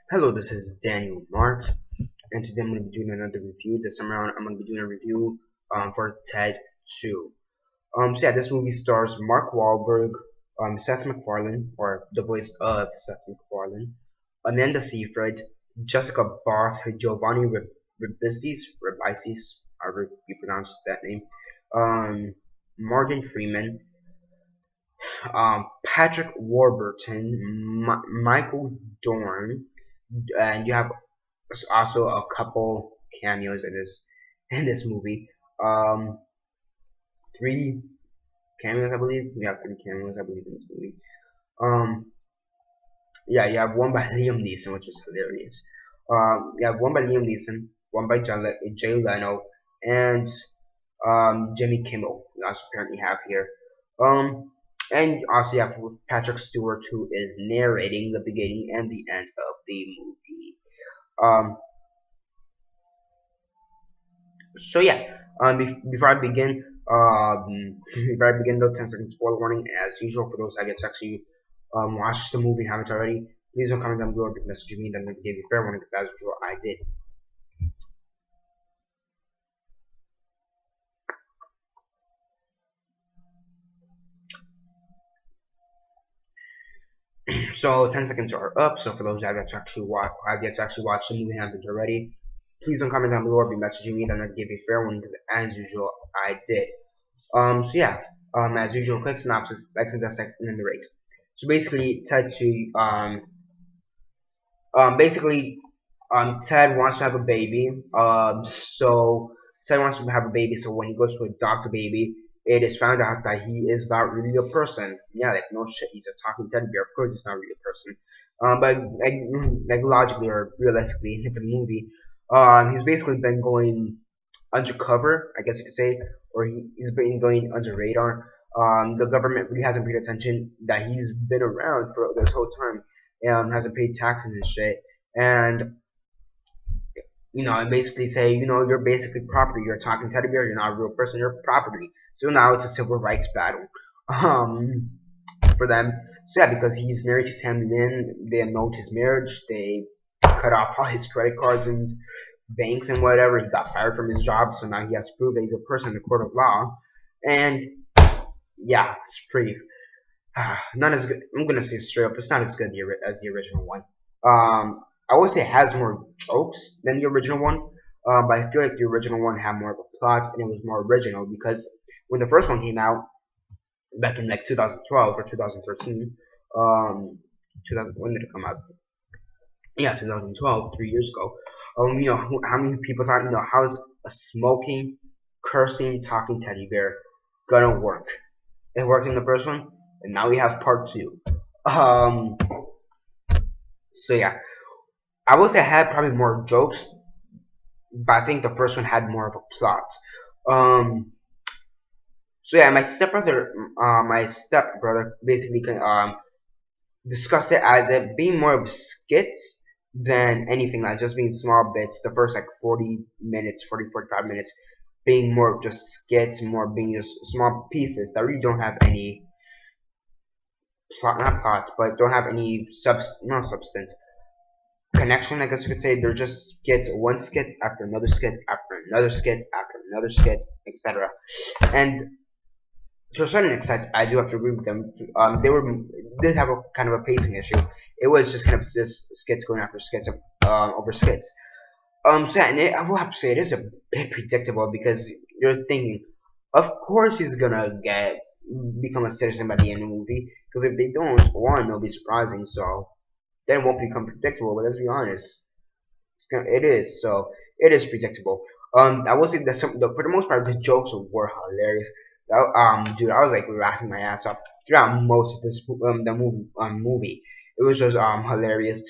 Hello, this is Daniel Mark, and today I'm going to be doing another review. This time around, I'm going to be doing a review for Ted 2. So yeah, this movie stars Mark Wahlberg, Seth MacFarlane, or the voice of Seth MacFarlane, Amanda Seyfried, Jessica Barth, Giovanni Ribisi, however you pronounce that name, um, Morgan Freeman, Patrick Warburton, Michael Dorn, and you have there's also a couple cameos in this movie. Um, three cameos, I believe. We have three cameos, I believe, in this movie. Um, yeah, you have one by Liam Neeson, which is hilarious. You have one by Liam Neeson, one by Jay Leno, and Jimmy Kimmel. We also apparently have here. And also you have Patrick Stewart, who is narrating the beginning and the end of the movie. Um, So yeah, before I begin, before I begin, though, 10 second spoiler warning as usual for those that get to actually watch the movie and haven't already. Please don't comment down below or message me. That never gave you fair warning because as usual I did. So 10 seconds are up. So for those that have yet to actually watch the movie and haven't already, please don't comment down below or be messaging me. That never gave you fair warning because as usual I did. So yeah, as usual, quick synopsis, likes and dislikes, and then the rate. So basically, Ted 2, basically, Ted wants to have a baby. So Ted wants to have a baby. So when he goes to adopt a baby, it is found out that he is not really a person. Yeah, like no shit, he's a talking teddy bear. Of course, he's not really a person. But like logically or realistically, in the movie, he's basically been going undercover, I guess you could say, or he's been going under radar. The government really hasn't paid attention that he's been around for this whole time. Hasn't paid taxes and shit, and and basically say, you're basically property. You're a talking teddy bear. You're not a real person. You're property. So now it's a civil rights battle, for them. So yeah, because he's married to Tammy Lynn, they annulled his marriage. They cut off all his credit cards and banks and whatever. He got fired from his job, so now he has to prove that he's a person in the court of law. And yeah, it's pretty not as good. I'm gonna say straight up, it's not as good as the original one. I would say it has more jokes than the original one, but I feel like the original one had more of a plot and it was more original because when the first one came out back in like 2012 or 2013, 2000, when did it come out? Yeah, 2012, 3 years ago. How many people thought, how's a smoking, cursing, talking teddy bear gonna work? It worked in the first one, and now we have part two. Um, so yeah, I would say I had probably more jokes, but I think the first one had more of a plot. Um, so yeah, my stepbrother basically discussed it as it being more of skits than anything like just being small bits. The first like 40 minutes, 45 minutes being more of just skits, more being just small pieces that really don't have any plot, not plot, but don't have any not substance connection, I guess you could say. They're just skits, one skit after another skit after another skit after another skit, etc. And to a certain extent, I do have to agree with them. Did have a kind of a pacing issue. It was just kind of just skits going after skits over skits. So yeah, and I will have to say it is a bit predictable because you're thinking, of course he's gonna become a citizen by the end of the movie. Because if they don't, one, it'll be surprising. So then it won't become predictable. But let's be honest, it is. So it is predictable. I will say that for the most part, the jokes were hilarious. Dude, I was like laughing my ass off throughout most of the movie. It was just hilarious.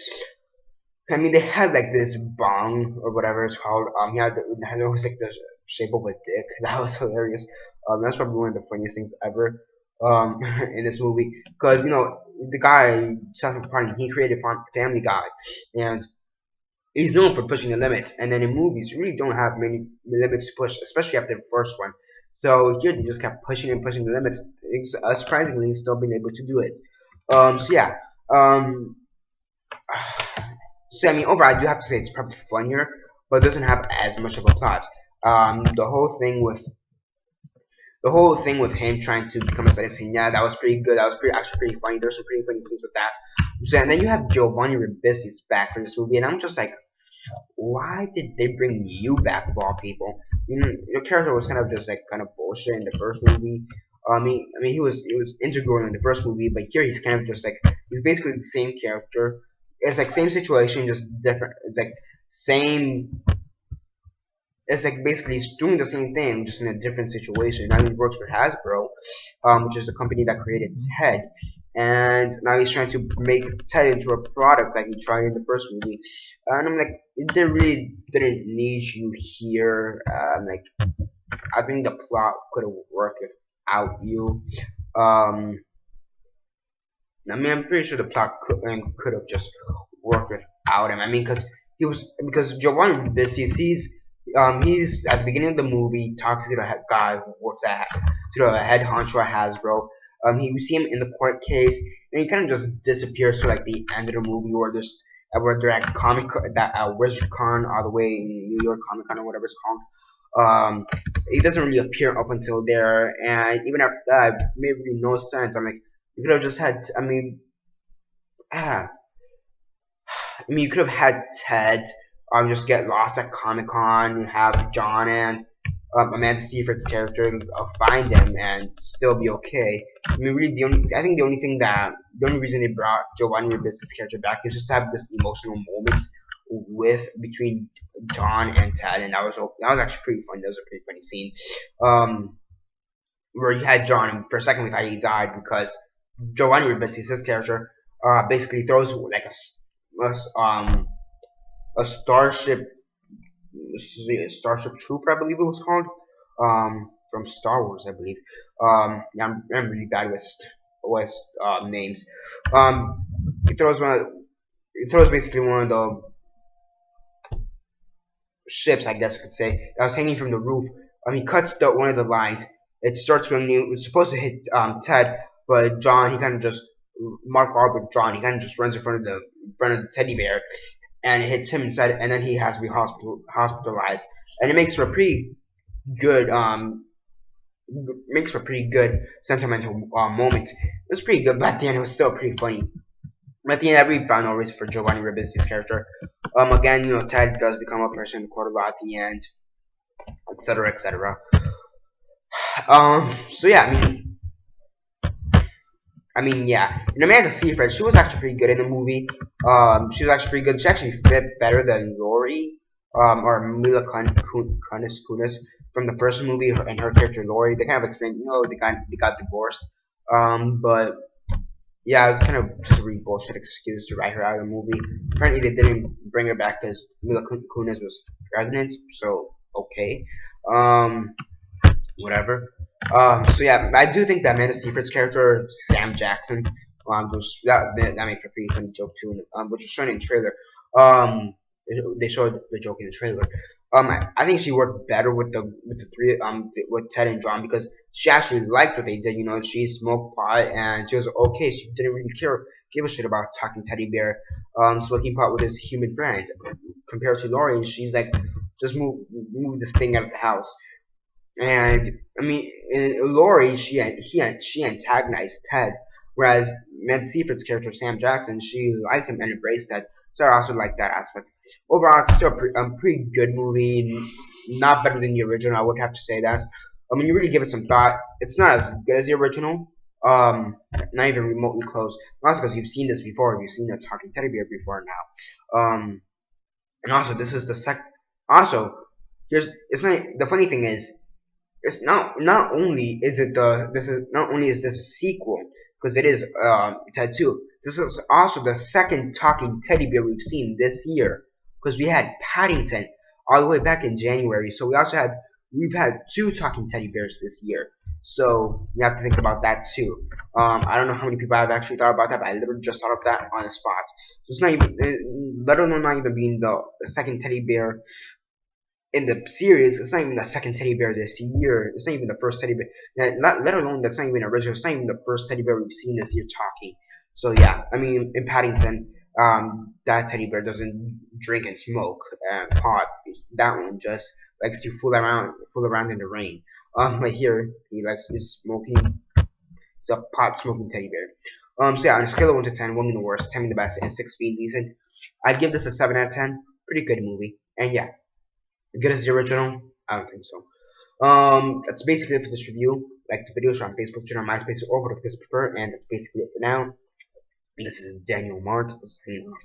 I mean, they had like this bong or whatever it's called. It was like the shape of a dick. That was hilarious. That's probably one of the funniest things ever. In this movie, because the guy Seth MacFarlane, he created Family Guy, and he's known for pushing the limits. And then in movies, you really don't have many limits to push, especially after the first one. So here they just kept pushing and pushing the limits. Surprisingly, still being able to do it. So yeah. Um, So I mean, overall, I do have to say it's probably funnier, but it doesn't have as much of a plot. The whole thing with him trying to become a citizen, yeah, that was pretty good. That was actually pretty funny. There's some pretty funny scenes with that. So and then you have Giovanni Ribisi's back for this movie, and I'm just like, why did they bring you back of all people? I mean, your character was kind of just like kind of bullshit in the first movie. He was integral in the first movie, but here he's kind of just like he's basically the same character. It's like same situation, just different. It's like same it's like basically he's doing the same thing, just in a different situation. Now he works for Hasbro, which is the company that created Ted, and now he's trying to make Ted into a product like he tried in the first movie. And I'm like, they really didn't need you here. Like, I think the plot could have worked without you. Um, I mean, I'm pretty sure the plot could have just worked without him. I mean, because Giovanni Ribisi he's at the beginning of the movie talking to the head guy who works at to the head honcho at Hasbro. We see him in the court case, and he kind of just disappears to like the end of the movie, where they're at that WizardCon all the way in New York Comic Con or whatever it's called. He doesn't really appear up until there, and even after that, it made really no sense. I'm like, you could have just had. Ah, you could have had Ted just get lost at Comic Con and have John and Amanda Seyfried's character find him and still be okay. I mean, really, I think the only reason they brought Giovanni Ribisi's character back is just to have this emotional moment between John and Ted, and that was actually pretty funny. That was a pretty funny scene. Where you had John, and for a second we thought he died because Giovanni Ribisi's his character basically throws like a starship trooper, I believe it was called, from Star Wars, I believe. Yeah, I'm really bad with names. He throws basically one of the ships, I guess you could say, that was hanging from the roof. He cuts one of the lines. It starts when it was supposed to hit Ted, but John, he kind of just Mark Wahlberg, John, he kind of just runs in front of the teddy bear, and it hits him inside, and then he has to be hospitalized, and it makes for a pretty good sentimental moment. It was pretty good, but at the end it was still pretty funny. At the end, I really found no reason for Giovanni Ribisi's character. Again, Ted does become a person in the court a lot at the end, etc., etc. So yeah, yeah. And Amanda Seyfried, she was actually pretty good in the movie. She was actually pretty good. She actually fit better than Laurie, or Mila Kunis from the first movie, and her character Laurie. They kind of explained, they got divorced. But yeah, it was kind of just a really bullshit excuse to write her out of the movie. Apparently, they didn't bring her back because Mila Kunis was pregnant. So okay, whatever. So yeah, I do think that Amanda Seyfried's character, Sam Jackson, that made for a pretty funny joke too, which was shown in the trailer. They showed the joke in the trailer. I think she worked better with the three with Ted and John because she actually liked what they did. She smoked pot and she was okay. She didn't really give a shit about talking teddy bear, smoking pot with his human friend. Compared to Laurie, she's like, just move this thing out of the house. And Laurie, she antagonized Ted, whereas Amanda Seyfried's character Sam Jackson, she liked him and embraced Ted. So I also like that aspect. Overall, it's still a pretty good movie. Not better than the original, I would have to say that. You really give it some thought. It's not as good as the original. Not even remotely close. Also, because you've seen this before. You've seen a talking teddy bear before now. And also, this is the Also, the funny thing is, it's not only is this a sequel, because it is Ted 2. This is also the second talking teddy bear we've seen this year, because we had Paddington all the way back in January. So we've had two talking teddy bears this year. So you have to think about that too. I don't know how many people have actually thought about that, but I literally just thought of that on the spot. So it's not even, let alone not even being the second teddy bear in the series. It's not even the second teddy bear this year. It's not even the first teddy bear. Let alone that's not even original. It's not even the first teddy bear we've seen this year talking. So yeah, in Paddington, That teddy bear doesn't drink and smoke and pot. That one just likes to fool around in the rain. But here he likes is smoking. It's a pot smoking teddy bear. So yeah, on a scale of 1 to 10, 1 being the worst, 10 being the best, and 6 being decent, I'd give this a 7 out of 10. Pretty good movie. And yeah, good as the original? I don't think so. That's basically it for this review. Like the video, share on Facebook, Twitter, MySpace, or whatever you prefer. And that's basically it for now. And this is Daniel Mart signing off.